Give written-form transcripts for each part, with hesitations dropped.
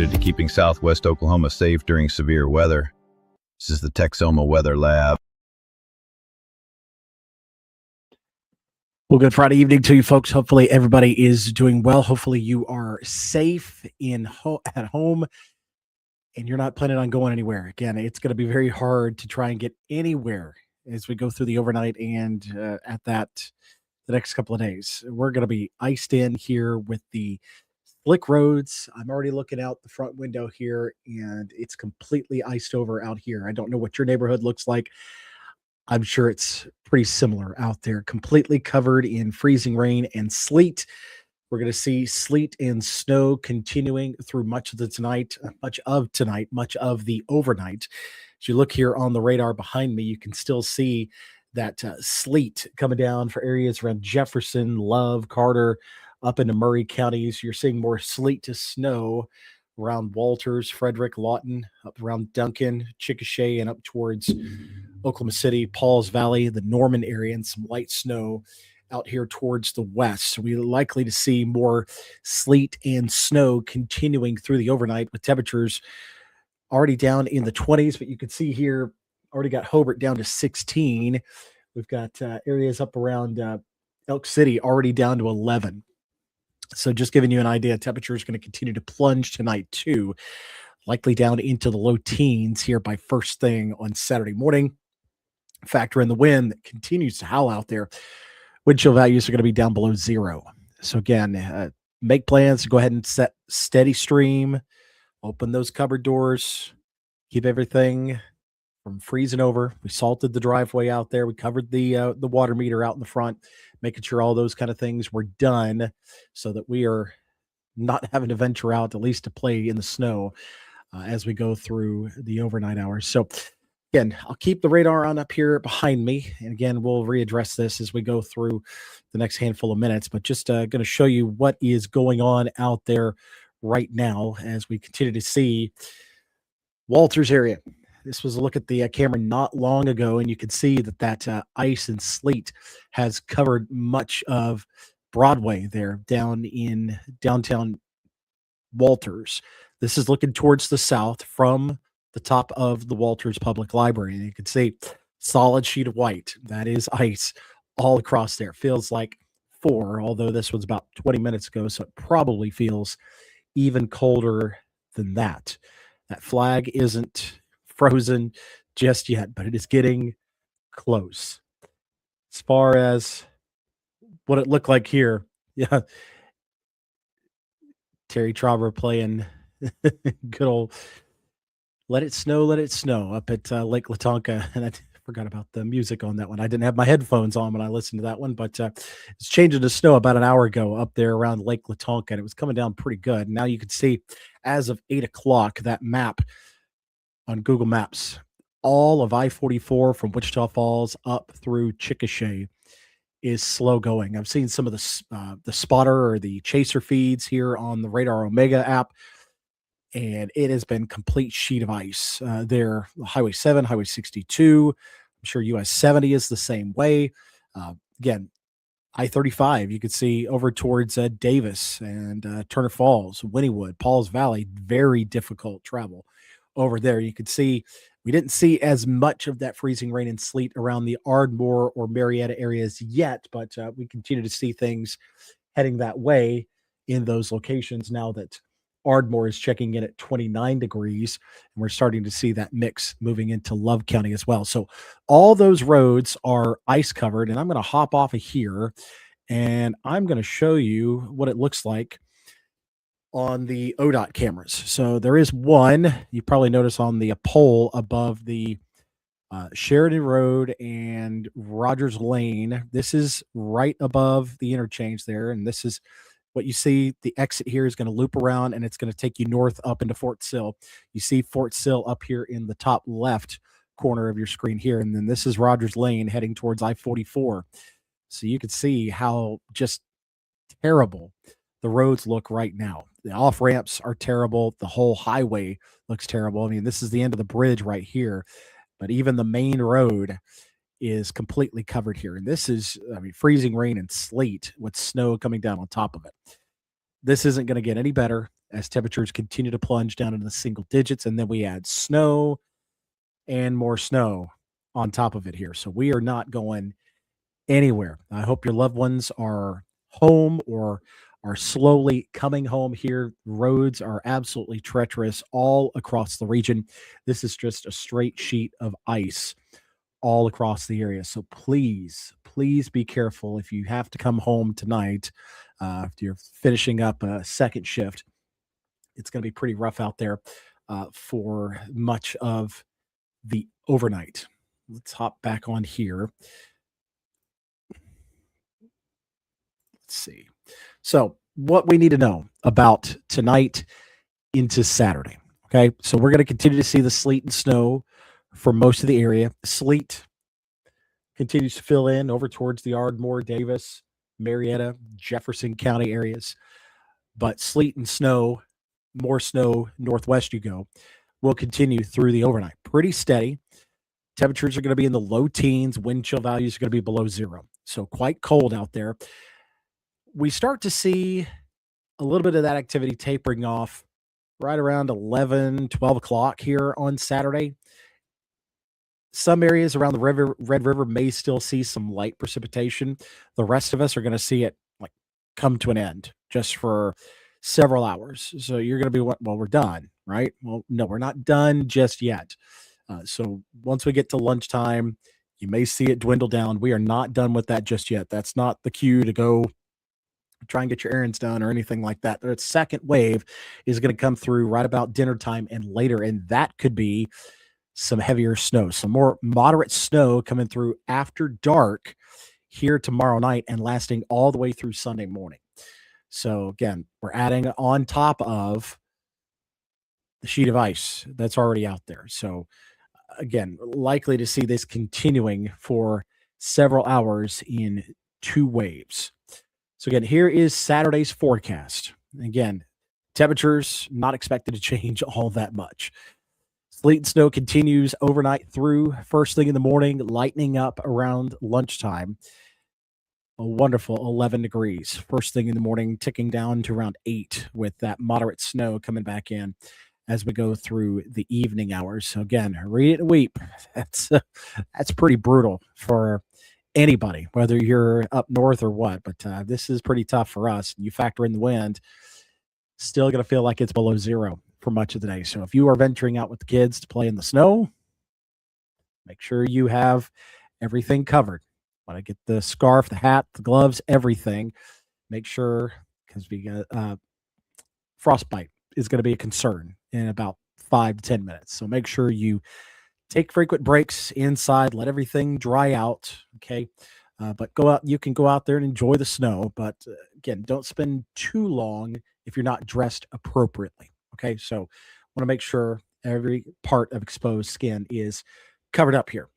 dedicated to keeping Southwest Oklahoma safe during severe weather. This is the Texoma Weather Lab. Well, good Friday evening to you folks. Hopefully everybody is doing well. Hopefully you are safe at home and you're not planning on going anywhere. Again, it's going to be very hard to try and get anywhere as we go through the overnight and the next couple of days. We're going to be iced in here with the slick roads. I'm already looking out the front window here and it's completely iced over out here. I don't know what your neighborhood looks like. I'm sure it's pretty similar out there, completely covered in freezing rain and sleet. We're going to see sleet and snow continuing through much of tonight, much of the overnight. As you look here on the radar behind me, you can still see that sleet coming down for areas around Jefferson, Love, Carter, up into Murray counties. You're seeing more sleet to snow around Walters, Frederick, Lawton, up around Duncan, Chickasha, and up towards Oklahoma City, Pauls Valley, the Norman area, and some light snow out here towards the west. So we're likely to see more sleet and snow continuing through the overnight with temperatures already down in the 20s. But you can see here, already got Hobart down to 16. We've got areas up around Elk City already down to 11. So just giving you an idea, temperature is going to continue to plunge tonight too, likely down into the low teens here by first thing on Saturday morning. Factor in the wind that continues to howl out there. Wind chill values are going to be down below zero. So again, make plans to go ahead and set steady stream, open those cupboard doors, keep everything from freezing over. We salted the driveway out there. We covered the water meter out in the front, making sure all those kind of things were done so that we are not having to venture out, at least to play in the snow as we go through the overnight hours. So again, I'll keep the radar on up here behind me. And again, we'll readdress this as we go through the next handful of minutes, but just going to show you what is going on out there right now as we continue to see Walters area. This was a look at the camera not long ago, and you can see that ice and sleet has covered much of Broadway there down in downtown Walters. This is looking towards the south from the top of the Walters Public Library, and you can see solid sheet of white. That is ice all across there. Feels like 4, although this was about 20 minutes ago, so it probably feels even colder than that. That flag isn't frozen just yet, but it is getting close. As far as what it looked like here, yeah, Terry Trauber playing good old Let It Snow up at Lake Latonka. And I forgot about the music on that one. I didn't have my headphones on when I listened to that one, but it's changing to snow about an hour ago up there around Lake Latonka, and it was coming down pretty good. Now you can see as of 8 o'clock, that map on Google Maps, all of I-44 from Wichita Falls up through Chickasha is slow going. I've seen some of the spotter or the chaser feeds here on the Radar Omega app, and it has been complete sheet of ice there. Highway 7, Highway 62. I'm sure US 70 is the same way. Again, I-35, you could see over towards Davis and Turner Falls, Wynnewood, Pauls Valley, very difficult travel over there. You could see we didn't see as much of that freezing rain and sleet around the Ardmore or Marietta areas yet, but we continue to see things heading that way in those locations now that Ardmore is checking in at 29 degrees, and we're starting to see that mix moving into Love County as well. So all those roads are ice covered, and I'm going to hop off of here, and I'm going to show you what it looks like on the ODOT cameras. So there is one you probably notice on the pole above the Sheridan Road and Rogers Lane. This is right above the interchange there, and this is what you see. The exit here is going to loop around, and it's going to take you north up into Fort Sill. You see Fort Sill up here in the top left corner of your screen here, and then this is Rogers Lane heading towards I-44. So you can see how just terrible the roads look right now. The off ramps are terrible. The whole highway looks terrible. I mean, this is the end of the bridge right here, but even the main road is completely covered here. And this is, I mean, freezing rain and sleet with snow coming down on top of it. This isn't going to get any better as temperatures continue to plunge down into the single digits. And then we add snow and more snow on top of it here. So we are not going anywhere. I hope your loved ones are home or are slowly coming home here. Roads are absolutely treacherous all across the region. This is just a straight sheet of ice all across the area. So please, please be careful if you have to come home tonight. If you're finishing up a second shift, it's going to be pretty rough out there for much of the overnight. Let's hop back on here. Let's see. So, what we need to know about tonight into Saturday. Okay. So, we're going to continue to see the sleet and snow for most of the area. Sleet continues to fill in over towards the Ardmore, Davis, Marietta, Jefferson County areas. But sleet and snow, more snow northwest you go, will continue through the overnight. Pretty steady. Temperatures are going to be in the low teens. Wind chill values are going to be below zero. So quite cold out there. We start to see a little bit of that activity tapering off right around 11, 12 o'clock here on Saturday. Some areas around the Red River may still see some light precipitation. The rest of us are going to see it like come to an end just for several hours. So you're going to be, well, we're done, right? Well, no, we're not done just yet. So once we get to lunchtime, you may see it dwindle down. We are not done with that just yet. That's not the cue to go try and get your errands done or anything like that. The second wave is going to come through right about dinner time and later, and that could be some heavier snow, some more moderate snow coming through after dark here tomorrow night and lasting all the way through Sunday morning. So again, we're adding on top of the sheet of ice that's already out there. So again, likely to see this continuing for several hours in two waves. So again, here is Saturday's forecast. Again, temperatures not expected to change all that much. Sleet and snow continues overnight through first thing in the morning, lightening up around lunchtime. A wonderful 11 degrees. First thing in the morning, ticking down to around 8 with that moderate snow coming back in as we go through the evening hours. So again, read it and weep. That's pretty brutal for anybody, whether you're up north or what. But this is pretty tough for us. You factor in the wind, still going to feel like it's below zero for much of the day. So if you are venturing out with the kids to play in the snow, make sure you have everything covered. When I get the scarf, the hat, the gloves, everything, make sure, because we got frostbite is going to be a concern in about 5 to 10 minutes. So make sure you take frequent breaks inside, let everything dry out. Okay. But go out, you can go out there and enjoy the snow. But again, don't spend too long if you're not dressed appropriately. Okay. So want to make sure every part of exposed skin is covered up here.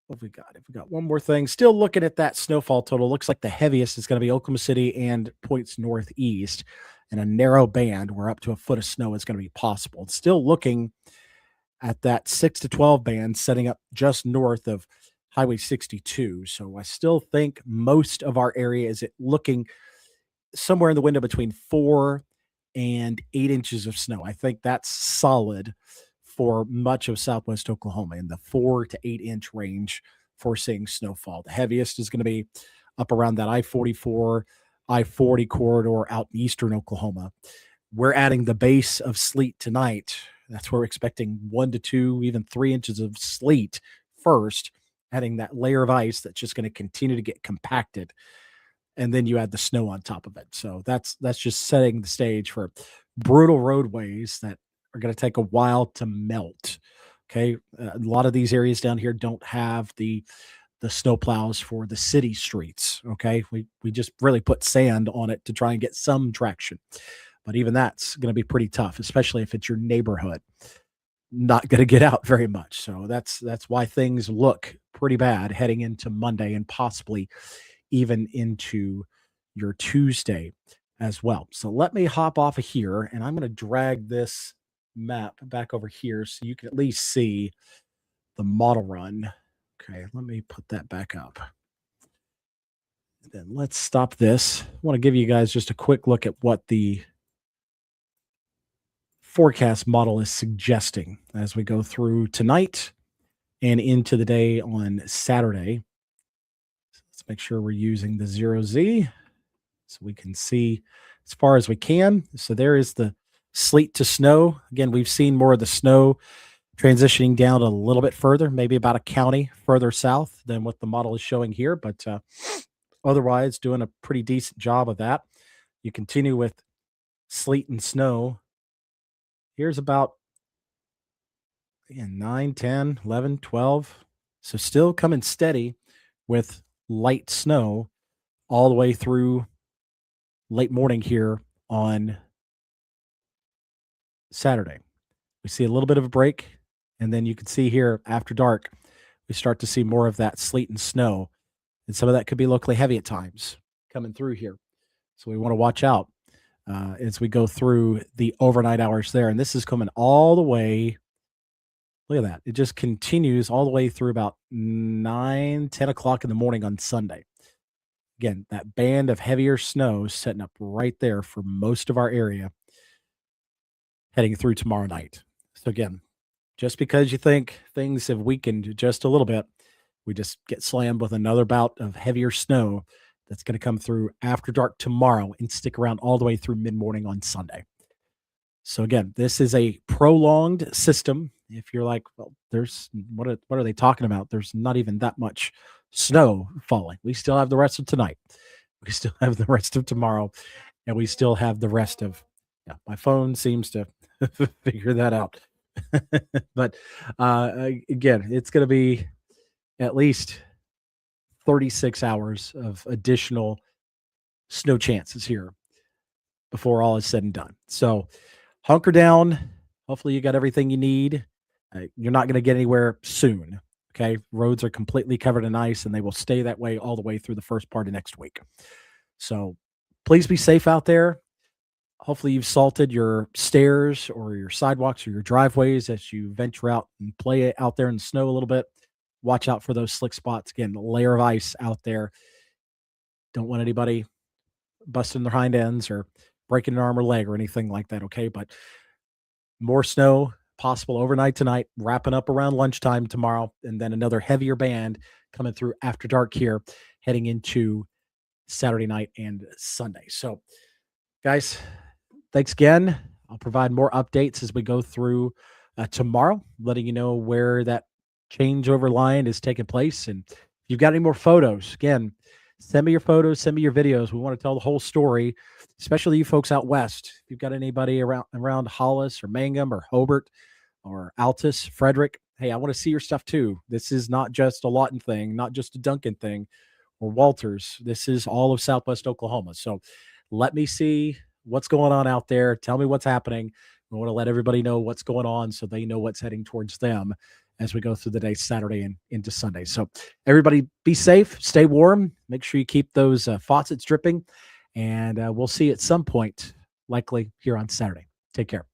What have we got? If we got one more thing, still looking at that snowfall total, looks like the heaviest is going to be Oklahoma City and points northeast, and a narrow band where up to a foot of snow is going to be possible. It's still looking at that 6 to 12 band setting up just north of Highway 62. So I still think most of our area is looking somewhere in the window between 4 and 8 inches of snow. I think that's solid for much of southwest Oklahoma in the 4 to 8 inch range for seeing snowfall. The heaviest is going to be up around that I-44, I-40 corridor out in eastern Oklahoma. We're adding the base of sleet tonight. That's where we're expecting 1 to 2, even 3 inches of sleet first, adding that layer of ice that's just going to continue to get compacted. And then you add the snow on top of it. So that's just setting the stage for brutal roadways that are going to take a while to melt. Okay. A lot of these areas down here don't have the snow plows for the city streets. Okay. We just really put sand on it to try and get some traction. But even that's going to be pretty tough, especially if it's your neighborhood. Not going to get out very much. So that's why things look pretty bad heading into Monday and possibly even into your Tuesday as well. So let me hop off of here and I'm going to drag this map back over here so you can at least see the model run. Okay, let me put that back up. Then let's stop this. I want to give you guys just a quick look at what the forecast model is suggesting as we go through tonight and into the day on Saturday. Let's make sure we're using the 0Z so we can see as far as we can. So there is the sleet to snow. Again, we've seen more of the snow transitioning down a little bit further, maybe about a county further south than what the model is showing here, but otherwise doing a pretty decent job of that. You continue with sleet and snow. Here's about, again, 9, 10, 11, 12. So still coming steady with light snow all the way through late morning here on Saturday. We see a little bit of a break, and then you can see here after dark, we start to see more of that sleet and snow. And some of that could be locally heavy at times coming through here. So we want to watch out as we go through the overnight hours there. And this is coming all the way. Look at that. It just continues all the way through about 9, 10 o'clock in the morning on Sunday. Again, that band of heavier snow setting up right there for most of our area heading through tomorrow night. So again, just because you think things have weakened just a little bit, we just get slammed with another bout of heavier snow that's going to come through after dark tomorrow and stick around all the way through mid-morning on Sunday. So again, this is a prolonged system. If you're like, well, there's what are they talking about? There's not even that much snow falling. We still have the rest of tonight. We still have the rest of tomorrow, and we still have the rest of. Yeah, my phone seems to figure that out. But again, it's going to be at least 36 hours of additional snow chances here before all is said and done. So hunker down. Hopefully you got everything you need. You're not going to get anywhere soon. Okay. Roads are completely covered in ice and they will stay that way all the way through the first part of next week. So please be safe out there. Hopefully you've salted your stairs or your sidewalks or your driveways as you venture out and play out there in the snow a little bit. Watch out for those slick spots. Again, a layer of ice out there. Don't want anybody busting their hind ends or breaking an arm or leg or anything like that, okay? But more snow possible overnight tonight, wrapping up around lunchtime tomorrow, and then another heavier band coming through after dark here, heading into Saturday night and Sunday. So, guys, thanks again. I'll provide more updates as we go through tomorrow, letting you know where that changeover line is taking place. And if you've got any more photos, again, send me your photos, send me your videos. We want to tell the whole story, especially you folks out west. If you've got anybody around Hollis or Mangum or Hobart or Altus, Frederick, hey, I want to see your stuff too. This is not just a Lawton thing, not just a Duncan thing or Walters. This is all of Southwest Oklahoma. So let me see what's going on out there. Tell me what's happening. We want to let everybody know what's going on so they know what's heading towards them as we go through the day, Saturday and into Sunday. So everybody be safe, stay warm, make sure you keep those faucets dripping, and we'll see you at some point, likely here on Saturday. Take care.